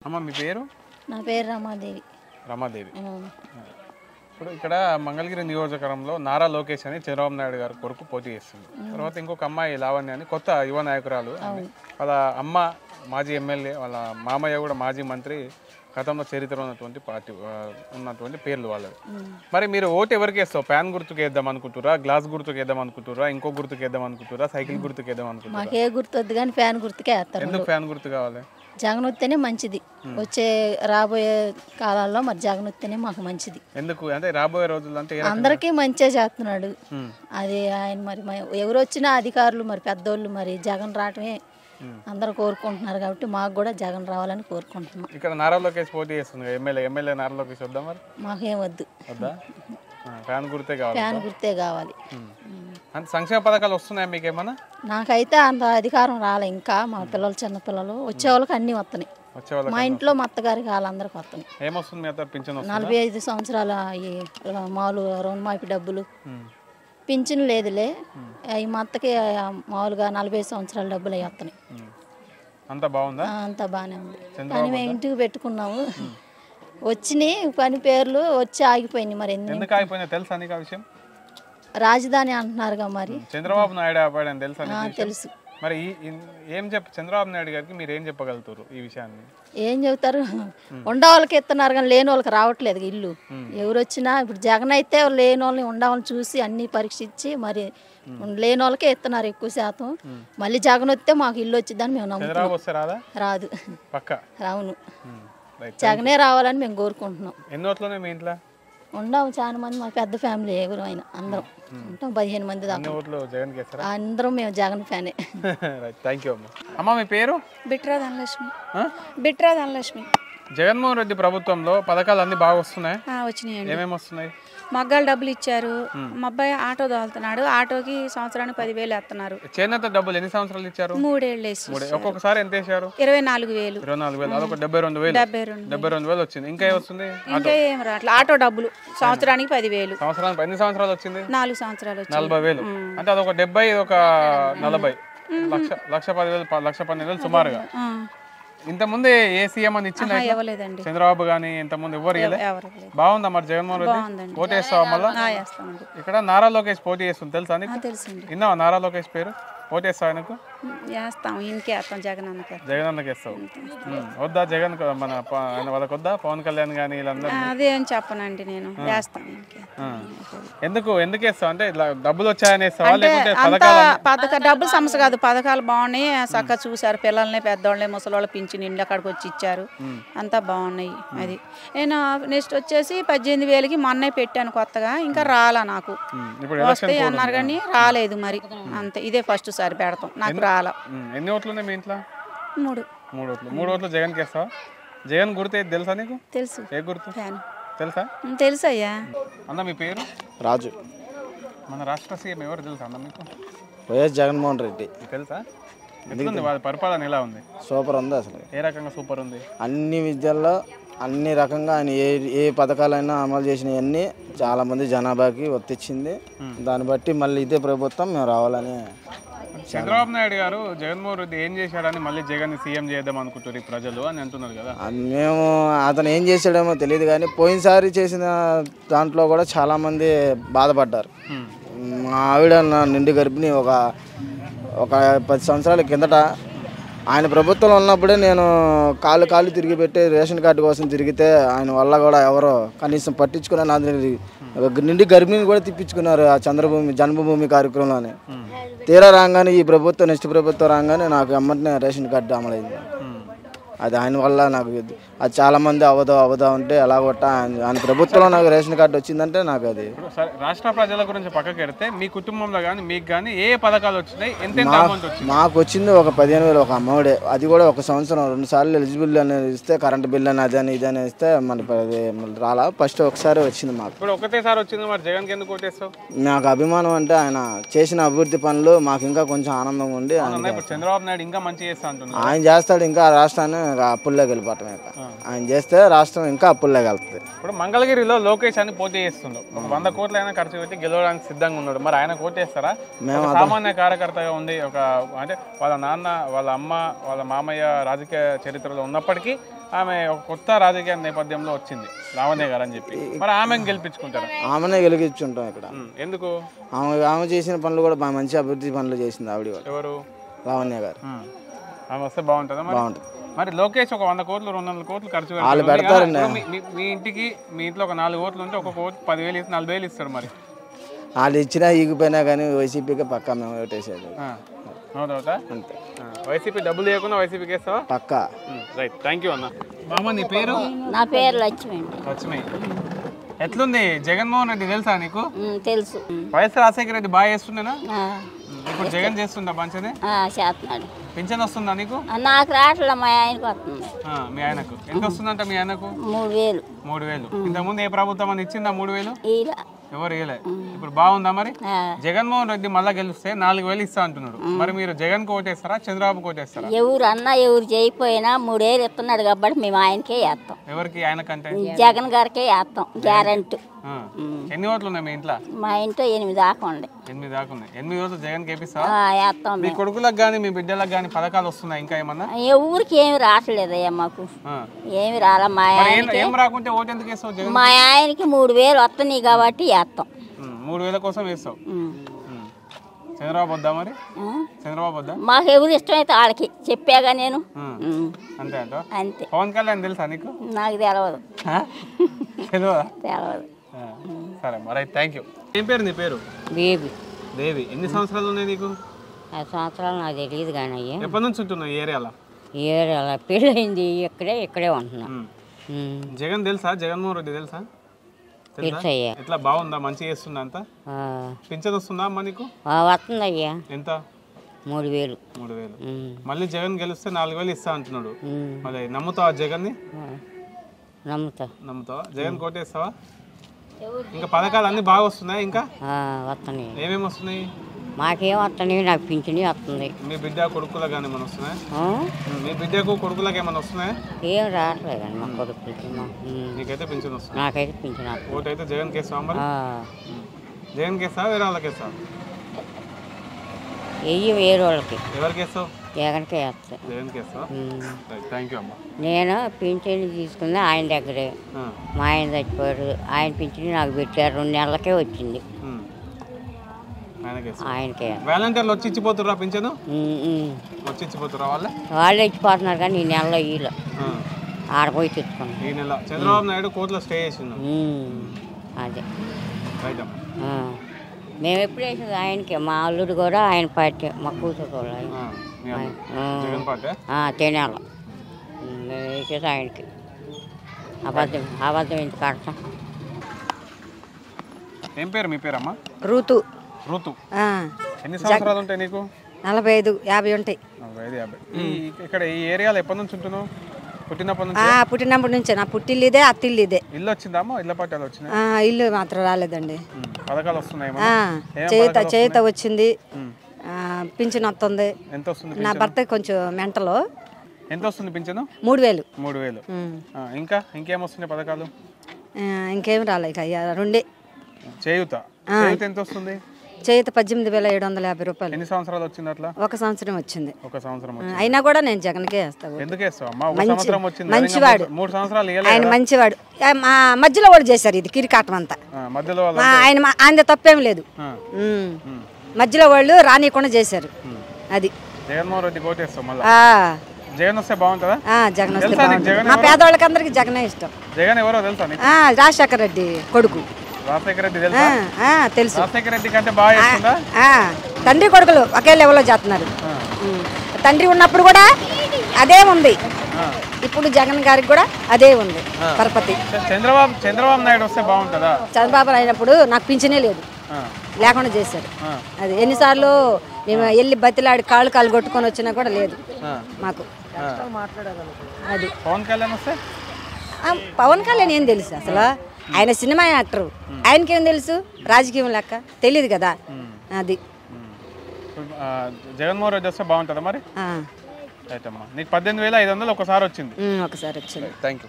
అమ్మ మీ పేరు? నా పేరు రమాదేవి. రమాదేవి. ఇప్పుడు ఇక్కడ మంగళగిరి నియోజకవర్గంలో నారా లోకేష్ అని చంద్రబాబు నాయుడు గారి కొడుకు పోటీ చేస్తుంది. తర్వాత ఇంకొక అమ్మాయి లావణ్య అని కొత్త యువ నాయకురాలు. వాళ్ళ అమ్మ మాజీ ఎమ్మెల్యే, వాళ్ళ మామయ్య కూడా మాజీ మంత్రి, గతంలో చరిత్ర ఉన్నటువంటి పార్టీ ఉన్నటువంటి పేర్లు వాళ్ళవి. మరి మీరు ఓటు ఎవరికి వేస్తావు? ఫ్యాన్ గుర్తుకు వేద్దాం అనుకుంటురా, గ్లాస్ గుర్తుకు వేద్దాం అనుకుంటురా, ఇంకో గుర్తుకు వేద్దాం అనుకుంటురా, సైకిల్ గుర్తుకు వేద్దాం అనుకుంటురా? మాకు ఏ గుర్తు వద్దు కానీ ఫ్యాన్ గుర్తుకే వేస్తారు. ఎందుకు ఫ్యాన్ గుర్తు కావాలి? జగన్ వస్తేనే మంచిది. వచ్చే రాబోయే కాలాల్లో మరి జగన్ వస్తేనే మాకు మంచిది. ఎందుకు అంటే రాబోయే రోజుల్లో అంటే అందరికీ మంచిగా చేస్తున్నాడు. అది ఆయన మరి ఎవరు వచ్చినా అధికారులు మరి పెద్దోళ్ళు మరి జగన్ రావటమే అందరూ కోరుకుంటున్నారు కాబట్టి మాకు కూడా జగన్ రావాలని కోరుకుంటున్నాం. ఇక్కడ నారా లోకేష్ పోటీ చేస్తుంది, ఎమ్మెల్యే నారా లోకేష్ వద్దాం. మరి మాకేం వద్దు, వద్దా? ఫ్యాన్ గుర్తే కావాలి. ఫ్యాన్ గుర్తే కావాలి. అంటే సంక్షేమ పథకాలు వస్తున్నాయా మీకేమన్నా? నాకైతే అంత అధికారం రాలే ఇంకా. మా పిల్లలు చిన్నపిల్లలు వచ్చే వాళ్ళకి అన్నీ వస్తున్నాయి. మా ఇంట్లో మా అత్తగారికి వాళ్ళందరికి వస్తున్నాయి. ఏమొస్తుంది మీ అత్త? పింఛన్ 45 సంవత్సరాల ఈ మామూలు రుణమాఫీ డబ్బులు. పింఛన్ లేదులే, ఈ మా అత్తకి మామూలుగా 45 సంవత్సరాల డబ్బులు అవి వస్తున్నాయి. అంతా బాగుందా? అంతా బాగానే ఉంది. కానీ మేము ఇంటికి పెట్టుకున్నాము, వచ్చినాయి పని పేర్లు వచ్చి ఆగిపోయినాయి. మరి ఎందుకు ఆగిపోయినా తెలుసా నీకు ఆ విషయం? రాజధాని అంటున్నారుగా, మరి చంద్రబాబు నాయుడు ఆపాడని తెలుసా? తెలుసు. మరి చంద్రబాబు నాయుడు గారికి మీరు ఏం చెప్పగలుగుతారు ఈ విషయాన్ని? ఏం చెబుతారు, ఉండవాళ్ళకి ఇస్తున్నారు కానీ లేని వాళ్ళకి రావట్లేదు ఇల్లు. ఎవరు వచ్చినా ఇప్పుడు జగన్ అయితే లేని వాళ్ళని ఉండవాళ్ళని చూసి అన్ని పరీక్షించి మరి లేని వాళ్ళకే ఇస్తున్నారు ఎక్కువ శాతం. మళ్ళీ జగన్ వస్తే మాకు ఇల్లు వచ్చిందని మేము నమ్ముతున్నాం. రాదు, అవును, జగనే రావాలని మేము కోరుకుంటున్నాం. ఎన్ని ఓట్లున్నాయి మీ ఇంట్లో? ఉండవు చాలా మంది, మా పెద్ద ఫ్యామిలీ ఎవరు అయినా అందరం ఉంటాం, 15 మంది దాకా. అందరం మేము జగన్ ఫ్యానే. అమ్మ మీ పేరు? బిట్రా ధనలక్ష్మి. జగన్మోహన్ రెడ్డి ప్రభుత్వంలో పథకాలు అన్ని బాగా వస్తున్నాయి? వచ్చినాయండి. ఏమేమి వస్తున్నాయి? మగ్గాలు డబ్బులు ఇచ్చారు. మా అబ్బాయి ఆటో తోలుతున్నాడు, ఆటోకి సంవత్సరానికి 10,000 వేస్తున్నారు. చేనేత డబ్బులు ఎన్ని సంవత్సరాలు ఇచ్చారు? 3 ఏళ్ళు వేసి. ఒక్కొక్కసారి ఎంత వేసారు? 24,000. 24,000 అదొక 72,000 వచ్చింది. ఇంకా వస్తుంది? ఇంకా ఏం రావట్లేదు. ఆటో డబ్బులు సంవత్సరానికి 10,000. సంవత్సరానికి ఎన్ని సంవత్సరాలు వచ్చింది? 4 సంవత్సరాలు. 40,000 అంటే అదొక 70, ఒక 40, 1,10,000 సుమారుగా. ఇంత ముందే ఏ సీఎం అని ఇచ్చింది? చంద్రబాబు గానీ ఇంత ముందు ఎవరు బాగుందా మరి జగన్మోహన్ రెడ్డి? ఓటు వేస్తావా మళ్ళా? ఇక్కడ నారా లోకేష్ పోటీ చేస్తుంది, తెలుసా నీకు? విన్నావా నారా లోకేష్ పేరు? ఓటు వేస్తావు ఆయనకు? జగన్ అన్నకి వేస్తావు. వద్దా జగన్ మన వాళ్ళకి వద్దా పవన్ కళ్యాణ్ గానీ వీళ్ళందరూ? అదేం చెప్పనండి, నేను వేస్తాను. ఎందుకు వేస్తావు అంటే డబ్బులు వచ్చాయని వేస్తావా? డబ్బులు సమస్య కాదు, పథకాలు బాగున్నాయి, చక్కగా చూసారు. పిల్లల్ని పెద్దవాళ్ళని ముసలి పింఛన్ ఇండ్ల అక్కడికి వచ్చి ఇచ్చారు, అంతా బాగున్నాయి. అది నేను నెక్స్ట్ వచ్చేసి 18,000కి మొన్నే పెట్టాను కొత్తగా, ఇంకా రాలా నాకు. వస్తాయి అన్నారు కానీ రాలేదు. మరి అంతే, ఇదే ఫస్ట్ సారి పెడతాం, నాకు రాలా. ఎన్ని ఓట్లు ఉన్నాయి మీ ఇంట్లో? 3 ఓట్లు. 3 ఓట్లు జగన్కి వేస్తావా? జగన్ గుర్తు తెలుసా నీకు? తెలుసు. ఏ గుర్తు తెలుసా? తెలుసు అయ్యా. అన్న మీ పేరు? రాజు. మన రాష్ట్ర సీఎం ఎవరు తెలుసా అన్న మీకు? వైఎస్ జగన్మోహన్ రెడ్డి. తెలుసా? వాళ్ళ పరిపాలన ఎలా ఉంది? సూపర్ ఉంది. అసలు ఏ రకంగా సూపర్ ఉంది? అన్ని విద్యల్లో అన్ని రకంగా ఆయన ఏ పథకాలైనా అమలు చేసినవన్నీ చాలా మంది జనాభాకి వర్తించింది. దాన్ని బట్టి మళ్ళీ ఇదే ప్రభుత్వం మేము రావాలని. చంద్రబాబు నాయుడు గారు జగన్మోహన్ రెడ్డి ఏం చేశాడని మళ్ళీ జగన్ సీఎం చేద్దాం అనుకుంటారు ప్రజలు అని అంటున్నారు కదా. మేము అతను ఏం చేశాడేమో తెలియదు కానీ పోయినసారి చేసిన దాంట్లో కూడా చాలామంది బాధపడ్డారు. మా ఆవిడ నిండి గర్భిణి ఒక 10 సంవత్సరాల కిందట ఆయన ప్రభుత్వంలో ఉన్నప్పుడే నేను కాళ్ళు తిరిగి పెట్టి రేషన్ కార్డు కోసం తిరిగితే ఆయన వల్ల కూడా ఎవరో కనీసం పట్టించుకుని నిండి గర్భిణిని కూడా తిప్పించుకున్నారు ఆ జన్మభూమి కార్యక్రమంలోనే. తీరా రాగానే ఈ ప్రభుత్వం నెక్స్ట్ ప్రభుత్వం రాగానే నాకు ఎమ్మటినే రేషన్ కార్డు అమలైంది. అది ఆయన వల్ల నాకు అది చాలామంది అవదా ఉంటే ఎలా కొట్ట ఆయన ప్రభుత్వంలో నాకు రేషన్ కార్డు వచ్చిందంటే నాకు అది. రాష్ట్ర ప్రజల గురించి పక్కకి పెడితే మీ కుటుంబంలో కానీ మీకు కానీ ఏ పథకాలు వచ్చినాయి? మాకు వచ్చింది ఒక 15,000 ఒక అమ్మఒడే. అది కూడా ఒక సంవత్సరం 2 సార్లు ఎలిజిబుల్ అనేది ఇస్తే కరెంట్ బిల్ అని అదని ఇదని ఇస్తే మన రాలా. ఫస్ట్ ఒకసారి వచ్చింది మాకు. ఇప్పుడు ఒకటేసారి వచ్చింది. మరి జగన్ కి ఎందుకు ఓటేస్తావు? నాకు అభిమానం అంటే ఆయన చేసిన అభివృద్ధి పనులు మాకు ఇంకా కొంచెం ఆనందంగా ఉండి. చంద్రబాబు నాయుడు ఇంకా మంచి చేస్తా అంటున్నారు. ఆయన చేస్తాడు, ఇంకా రాష్ట్రాన్ని ఇంకా అప్పుల్లోకి వెళ్ళిపోవటమే. ఆయన చేస్తే రాష్ట్రం ఇంకా అప్పుల్లోకి వెళ్తుంది. ఇప్పుడు మంగళగిరిలో లోకేష్ అని పోటీ చేస్తుండు. 100 కోట్లు అయినా ఖర్చు పెట్టి గెలవడానికి సిద్ధంగా ఉన్నాడు. మరి ఆయన కోటేస్తారా? సామాన్య కార్యకర్తగా ఉంది. అంటే వాళ్ళ నాన్న, వాళ్ళ అమ్మ, వాళ్ళ మామయ్య రాజకీయ చరిత్రలో ఉన్నప్పటికీ ఆమె ఒక కొత్త రాజకీయ నేపథ్యంలో వచ్చింది, లావణ్య గారు అని చెప్పి. మరి ఆమెను గెలిపించుకుంటారా? ఆమెనే గెలిపించుంటాం ఇక్కడ. ఎందుకు? ఆమె చేసిన పనులు కూడా మంచి అభివృద్ధి పనులు చేసింది ఆవిడ. ఎవరు? లావణ్య గారు. ఆమె వస్తే బాగుంటుందా? బాగుంటుంది. మరి లోకేష్ ఒక 100 కోట్లు 200 కోట్లు ఖర్చు పెడతారండి. మీ ఇంటికి, మీ ఇంట్లో ఒక 4 ఓట్లు ఉంటే ఒక కోటి 10,000 ఇస్తే 40,000 ఇస్తాడు. మరి వాళ్ళు ఇచ్చినా ఈగిపోయినా కానీ వైసీపీకి పక్కా మేము ఓటేసేది. అంతే. వైసీపీ డబ్బులు లేకుండా వైసీపీకి వేస్తావా? పక్కా. రైట్, థ్యాంక్ యూ అన్న. మామ నీ పేరు? నా పేరు లక్ష్మి. లక్ష్మి, ఎట్లుంది జగన్మోహన్ రెడ్డి తెలుసా నీకు? తెలుసు. వైఎస్ రాజశేఖర రెడ్డి బాగా చేస్తుండేనా? ఇప్పుడు జగన్ చేస్తుందా మంచిదే? చేస్తున్నాడు. పింఛన్ వస్తుందా నీకు? నాకు రావట్లే, మా ఆయనకు వస్తుంది. మీ ఆయనకు ఎంత వస్తుందంట? మీ ఆయనకు 3,000. 3,000. ఇంతకుముందు ఏ ప్రభుత్వం అని ఇచ్చిందా 3,000? ఇలా ఎవరు ఇవ్వలే. ఇప్పుడు బాగుందా? మరి జగన్మోహన్ రెడ్డి మళ్ళా గెలిస్తే 4,000 ఇస్తా అంటున్నాడు. మరి మీరు జగన్ కోటేస్తారా, చంద్రబాబు కోటేస్తారా? ఎవరు అన్నా ఎవరు చేయకపోయినా 3,000 ఇస్తున్నాడు కాబట్టి మేము ఆయనకే వేస్తాం. ఎవరికి? ఆయనకంటే జగన్ గారికే వేస్తాం, గ్యారెంటీ. ఎన్ని ఓట్లు ఉన్నాయి మీ ఇంట్లో? మా ఇంట్లో 8 దాకా ఉండే. 8 దాకా ఉన్నాయి. 8 ఓట్లు జగన్ కేపిస్తావా? వేస్తాం. మీ కొడుకులకు కానీ మీ బిడ్డలకు కానీ పథకాలు వస్తున్నాయి ఇంకా ఏమన్నా? ఎవరికి ఏమి రావట్లేదయ్యా, మాకు ఏమి రాలా. మా ఆయనకి ఏం రాకుంటే ఓటు ఎందుకు వేస్తావు జగన్? మా ఆయనకి 3,000 వస్తున్నాయి కాబట్టి వేస్తాం. 3,000 కోసం వేస్తావు. చంద్రబాబు వద్దా? మరి చంద్రబాబు వద్దా? మాకు ఎవరు ఇష్టమైతే వాళ్ళకి చెప్పాగా నేను. అంతే అంట. అంతే. పవన్ కళ్యాణ్ తెలుసా నీకు? నాకు తెలియదు. తెలియదు. సరే మరి, థ్యాంక్ యూ. ఏం పేరు నీ పేరు? బేబీ. దేవి. ఎన్ని సంవత్సరాలు ఉన్నాయి నీకు? 5 సంవత్సరాలు నాకు తెలియదు కానీ ఎప్పటి నుంచి ఉంటున్నావు ఈ ఏరియాలో? ఏరియాలో పెళ్ళయింది, ఇక్కడే ఉంటున్నా. జగన్ తెలుసా? జగన్మోహన్ రెడ్డి తెలుసా? తెలుసయ్యా. ఎట్లా బాగుందా? మంచిగా చేస్తుందా? అంతా పింఛన్ వస్తుందా అమ్మ నీకు? వస్తుందయ్యా. ఎంత? 3,000. 3,000. మళ్ళీ జగన్ గెలిస్తే 4,000 ఇస్తా అంటున్నాడు. మరి నమ్ముతావా జగన్ని? నమ్ముతావా? జగన్ కోటేస్తావా? ఇంకా పథకాలు అన్ని బాగా వస్తున్నాయి? ఇంకా వస్తున్నాయి. ఏమేమి వస్తున్నాయి? మాకేం వస్తున్నాయి, నాకు పింఛని వస్తుంది. మీ బిడ్డ కొడుకులకు ఏమైనా వస్తున్నాయి? మీ బిడ్డకు కొడుకులకు ఏమైనా వస్తున్నాయి? ఏం రావట్లేదు మా కొడుకులకి. నీకైతే పింఛన్ వస్తుంది? నాకైతే పింఛన్. ఓటు అయితే జగన్ కేస్తావా? మరి జగన్ కేస్తావా వేరే వాళ్ళకి వేస్తావా? వేరే వాళ్ళకి. ఎవరికి వేస్తావు? జగన్కే వేస్తా. జగన్కి వేస్తావా? థ్యాంక్ యూ అమ్మ. నేను పింఛన్ తీసుకున్నా ఆయన దగ్గరే. మా ఆయన చచ్చిపోయాడు. ఆయన పింఛని నాకు పెట్టారు, 2 నెలలకే వచ్చింది. ఆయనకే. వాలంటీర్లు వచ్చి ఇచ్చిపోతుర్రా పింఛను? వచ్చి ఇచ్చిపోతుర్రా? వాళ్ళే ఇచ్చిపోతున్నారు కానీ ఈ నెలలో వీళ్ళు ఆడపోయి తెచ్చుకున్నాం. ఈ నెల చంద్రబాబు నాయుడు కోర్టులో స్టే చేసిండు. అదే రైట్ అమ్మ. మేము ఎప్పుడు వేసేది ఆయనకే. మా అల్లుడు కూడా ఆయన పార్టీ, మా కూతురు కూడా జగన్ పార్టీ తినాలి. మేము వేసేది ఆయనకి. అబద్ధం ఎందుకు కడతాం? ఏం పేరు మీ పేరమ్మా? ఋతు. ఋతు. ఎన్ని సంవత్సరాలు ఉంటాయి నీకు? 45, 50 ఉంటాయి. 45, 50. ఇక్కడ ఈ ఏరియాలో ఎప్పటి నుంచి ఉంటున్నావు? పుట్టినప్పటి నుంచి? పుట్టినప్పటి నుంచే. నా పుట్టిల్లు ఇదే, అత్తిల్లు ఇదే. ఇల్లు వచ్చిందమ్మా? ఇళ్ళ పట్టాలు వచ్చినాయి? ఇల్లు మాత్రం రాలేదండి. పథకాలు వస్తున్నాయి? చేత వచ్చింది, పింఛన్ వస్తుంది. ఎంత వస్తుంది? నా భర్త కొంచెం మెంటలో. ఎంత వస్తుంది పింఛను? 3,000. 3,000. ఇంకేం వస్తున్నాయి పథకాలు? ఇంకేం రాలే. ఇక 2 చేయూత. ఎంత వస్తుంది? చేయూత 18,750 రూపాయలు. ఎన్ని సంవత్సరాలు వచ్చింది అట్లా? 1 సంవత్సరం వచ్చింది. 1 సంవత్సరం అయినా కూడా నేను జగన్కే వేస్తాను. ఎందుకు వేస్తావు? మంచివాడు. 3 సంవత్సరాలు ఆయన మంచివాడు. మా మధ్యలో కూడా చేశారు ఇది కిరికాటం అంతా. మధ్యలో ఆయన తప్పేం లేదు. మధ్యలో వాళ్ళు రానియకుండా చేశారు. అది జగన్మోహన్ రెడ్డి కోటేస్తాం. మళ్ళీ జగన్ వస్తే బాగుంటుందా? జగన్ వస్తే మా పేదవాళ్ళకి అందరికి జగనే ఇష్టం. జగన్ ఎవరో తెలుసా? రాజశేఖర రెడ్డి కొడుకు. రాజశేఖర రెడ్డి తెలుసా? తెలుసు. రాజశేఖర రెడ్డి కంటే బాగా చేస్తుందా? తండ్రి కొడుకులు ఒకే లెవెల్లో చేస్తున్నారు. తండ్రి ఉన్నప్పుడు కూడా అదే ఉంది, ఇప్పుడు జగన్ గారికి కూడా అదే ఉంది పరపతి. చంద్రబాబు నాయుడు వస్తే బాగుంటుందా? చంద్రబాబు అయినప్పుడు నాకు పింఛనే లేదు, లేకుండా చేశారు. అది ఎన్నిసార్లు మేము వెళ్ళి బతిలాడి కాళ్ళు కొట్టుకొని వచ్చినా కూడా లేదు మాకు. అది పవన్ కళ్యాణ్ వస్తే? పవన్ కళ్యాణ్ ఏం తెలుసు అసలు? ఆయన సినిమా యాక్టర్, ఆయనకేం తెలుసు రాజకీయం లెక్క? తెలియదు కదా. అది జగన్మోహన్ రెడ్డి వస్తే బాగుంటుందా? మరి రైట్ అమ్మా. నీకు 18,500 ఒకసారి వచ్చింది. ఒకసారి వచ్చింది. Thank you.